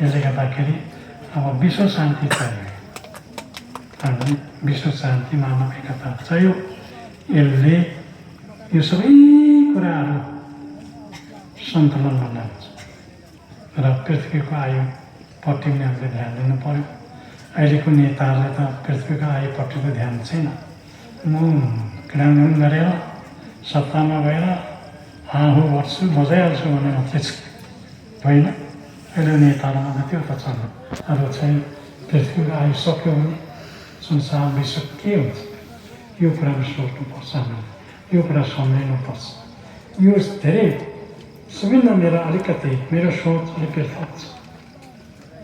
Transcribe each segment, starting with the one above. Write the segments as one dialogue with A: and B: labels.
A: यसले गर्दाखेरि अब विश्व शान्ति चाहियो। हामीले विश्व शान्ति मानव एकता चाहियो। यसले यो सबै कुराहरू सन्तुलनमा ल्याउँछ र पृथ्वीको आयुपट्टि पनि हामीले ध्यान दिनु पर्यो। अहिलेको नेताहरूले त पृथ्वीको आयुपट्टिको ध्यान छैन। म क्रियान्वयन गरेर सत्तामा गएर हाहु गर्छु बजाइहाल्छु भन्ने मात्रै छ होइन। अहिले नेताहरूमा त त्यो त छैन। अब चाहिँ पृथ्वीको आयु सक्यो भने संसार विश्व के हुन्छ यो कुरामा सोच्नुपर्छ। हामीले यो कुरा सम्झिनुपर्छ। यो धेरै सबैभन्दा मेरो सोच अलिक पृथक छ।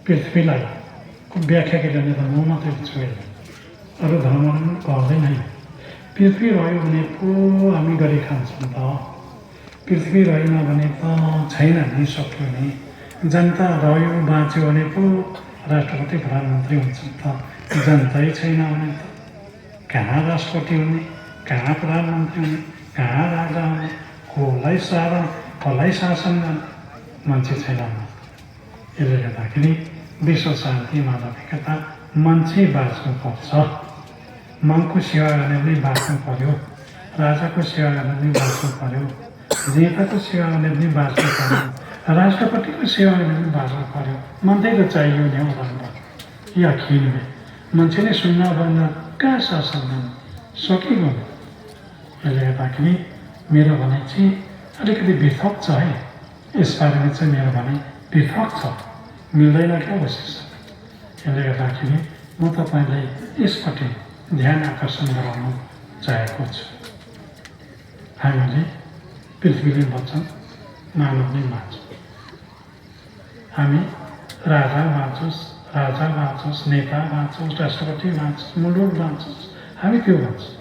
A: पृथ्वीलाई व्याख्या गर्ने त म मात्रै छु। अरू धर्महरू पनि गर्दैन। पृथ्वी रह्यो भने पो हामी गरी खान्छौँ त। पृथ्वी रहेन भने त छैन नि, सक्यो नि। जनता रह्यो बाँच्यो भने पो राष्ट्रपति प्रधानमन्त्री हुन्छ त। जनतै छैन भने त कहाँ राष्ट्रपति हुने, कहाँ प्रधानमन्त्री हुने, कहाँ राजा हुने, कसलाई शासन गर्ने मान्छे छैन भने। यसले गर्दाखेरि विश्व शान्ति मानव एकता मान्छे बाँच्नुपर्छ। मनको सेवा गर्ने पनि बाँच्नु पर्यो, राजाको सेवा गर्ने पनि बाँच्नु पर्यो, नेताको सेवा गर्ने पनि बाँच्नु पर्यो, राष्ट्रपतिको सेवा गर्ने पनि बाँच्नु पर्यो। मान्छे त चाहियो नि हो भन्दा या खिल्ने मान्छे नै सुन्न भन्दा कहाँ शासन गर्ने सकिएको। यसले गर्दाखेरि मेरो भनाइ चाहिँ अलिकति पृथक छ है। यसबारेमा चाहिँ मेरो भनाइ पृथक छ, मिल्दैन क्या विशेष। यसले गर्दाखेरि म तपाईँलाई यसपट्टि ध्यान आकर्षण गराउन चाहेको छु। हामीले पृथ्वीले बच्छौँ, मानवले बाँच्छौँ। हामी राजा बाँचोस्, नेता बाँचोस्, राष्ट्रपति बाँचोस्, मुलुक बाँचोस्, हामी त्यो बाँच्छौँ।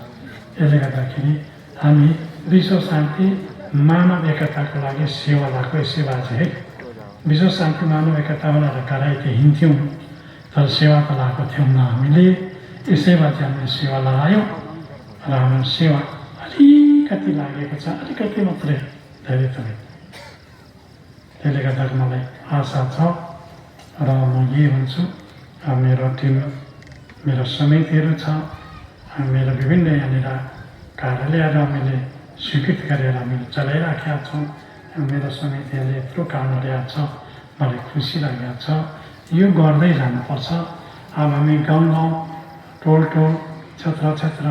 A: यसले गर्दाखेरि हामी विश्व शान्ति मानव एकताको लागि सेवा लगाएको सेवा चाहिँ है। विश्व शान्ति मानव एकता भनेर कराइते हिँड्थ्यौँ, तर सेवा त लगाएको थियौँ न हामीले। यसैमा चाहिँ हामीले सेवा लगायौँ र हाम्रो सेवा अलिकति लागेको छ, अलिकति मात्रै, धेरै थोरै। त्यसले गर्दा मलाई आशा छ र म यही भन्छु, मेरो टिम, मेरो समितिहरू छ, मेरो विभिन्न यहाँनिर कार्यालयहरू हामीले स्वीकृत गरेर हामीले चलाइराखेका छौँ। मेरो समितिहरूले यत्रो काम गरेका छ, मलाई खुसी लागेको छ। यो गर्दै जानुपर्छ। अब हामी गाउँ, टोल, क्षेत्र,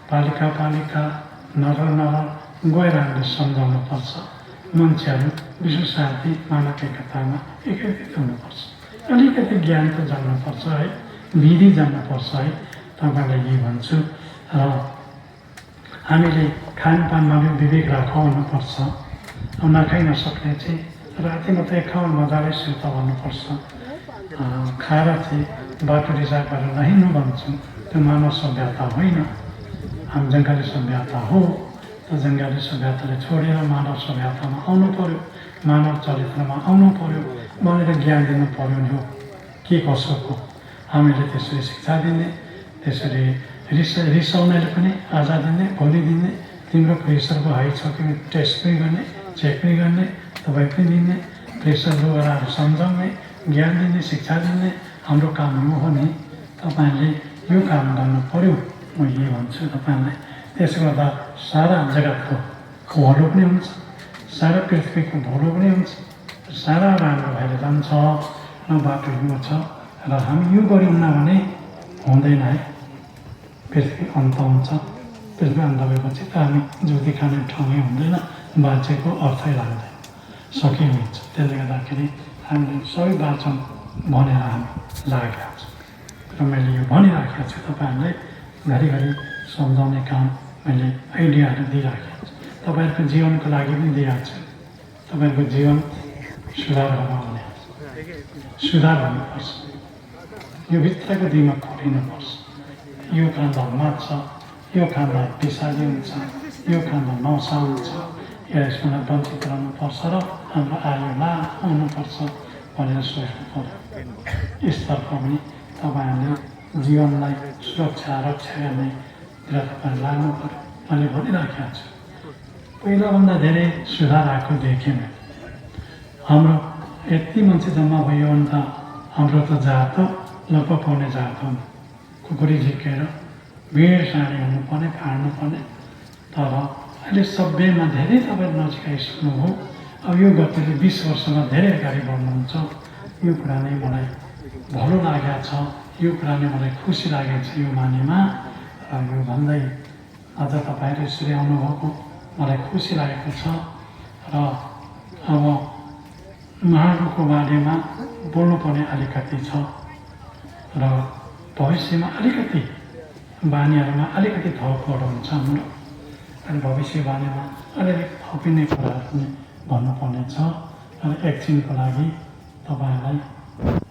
A: पालिका, नगर गएर हामीले सम्झाउनु पर्छ। मान्छेहरू विश्व शान्ति मानव एकतामा एकीकृत हुनुपर्छ। अलिकति ज्ञान त जान्नुपर्छ है, विधि जान्नुपर्छ है। तपाईँलाई यही भन्छु। र हामीले खानपानमा पनि विवेक राखौँ भन्नुपर्छ। नखाइ नसक्ने चाहिँ राति मात्रै खाऊ, मजाले सुत भन्नुपर्छ। खाएर चाहिँ बाटो रिसाव गरेर नहिँड्नु भन्छु। त्यो मानव सभ्यता होइन, हामी जङ्गली सभ्यता हो। त जङ्गली सभ्यताले छोडेर मानव सभ्यतामा आउनु पर्यो, मानव चरित्रमा आउनु पर्यो भनेर ज्ञान दिनु पर्यो नि हो के कसोको। हामीले त्यसरी शिक्षा दिने, त्यसरी रिसाउनेले पनि आज दिने, भोलि दिने, तिम्रो प्रेसरको हाई छ कि टेस्ट पनि गर्ने, चेक पनि गर्ने, दबाई पनि दिने, प्रेसर लो गरेर सम्झाउने, ज्ञान दिने, शिक्षा दिने हाम्रो काम हो नि। तपाईँहरूले यो काम गर्नु पर्यो, म यही भन्छु तपाईँलाई। त्यसो गर्दा सारा जगतको भलो पनि हुन्छ, सारा पृथ्वीको भलो पनि हुन्छ, सारा राम्रो भएर जान्छ र बाटो यो छ। र हामी यो गऱ्यौँ भने हुँदैन है, पृथ्वी अन्त हुन्छ। पृथ्वी अन्त भएपछि त हामी ज्योति खाने ठाउँै हुँदैन, बाँचेको अर्थै लाग्दैन, सकिन्छ। त्यसले गर्दाखेरि हामीले सबै बाँचौँ भनेर हामी लागेका छौँ। र मैले यो भनिराखेको छु तपाईँहरूलाई, घरिघरि सम्झाउने काम मैले आइडियाहरू दिइराखेको छु। तपाईँहरूको जीवनको लागि पनि दिएको छु। तपाईँहरूको जीवन सुधार गराउने, सुधार हुनुपर्छ। यो भित्रको दिमाग खोलिनुपर्छ। यो खाँदा माछ, यो खाँदा पिसाजी हुन्छ, यो खाँदा नसा हुन्छ, यसबाट वञ्चित रहनुपर्छ र हाम्रो आयु आउनुपर्छ भनेर सोच्नु पर्यो। यसतर्फ पनि तपाईँहरूले जीवनलाई सुरक्षा रक्षा गर्नेतिर तपाईँहरू लाग्नु पर्यो। मैले भनिराखेको छु, पहिलाभन्दा धेरै सुधार आएको देखेँ। हाम्रो यति मान्छे जम्मा भयो भने त हाम्रो त जात लगभग पाउने जात हो खुकुरी झिकेर भिड साडी हुनुपर्ने फाड्नुपर्ने तर अहिले सभ्यमा धेरै तपाईँ नजिक आइसक्नुभयो अब यो गतिले 20 वर्षमा धेरै अगाडि बढ्नुहुन्छ यो कुरा नै मलाई भलो लागेको छ यो कुरा नै मलाई खुसी लागेको छ यो मानेमा र यो भन्दै अझ तपाईँहरू यसरी आउनुभएको मलाई खुसी लागेको छ र अब उहाँहरूको बारेमा बोल्नुपर्ने अलिकति छ र भविष्यमा अलिकति बानीहरूमा अलिकति थपहरू हुन्छ हाम्रो अनि भविष्यवाणीमा अलिअलि थपिने कुराहरू पनि भन्नुपर्ने छ र एकछिनको लागि तपाईँहरूलाई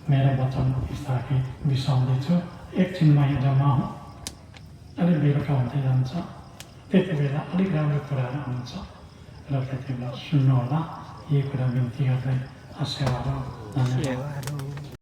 A: मेरो वचन बिस्तारै बिसाउँदैछु एकछिनमा यो जम्मा हो अलिक बेलुका हुँदै जान्छ त्यति बेला अलिक राम्रो कुराहरू आउँछ र त्यति बेला सुन्नुहोला यही कुरा बिन्ती गर्दै सेवाहरू धन्यवाद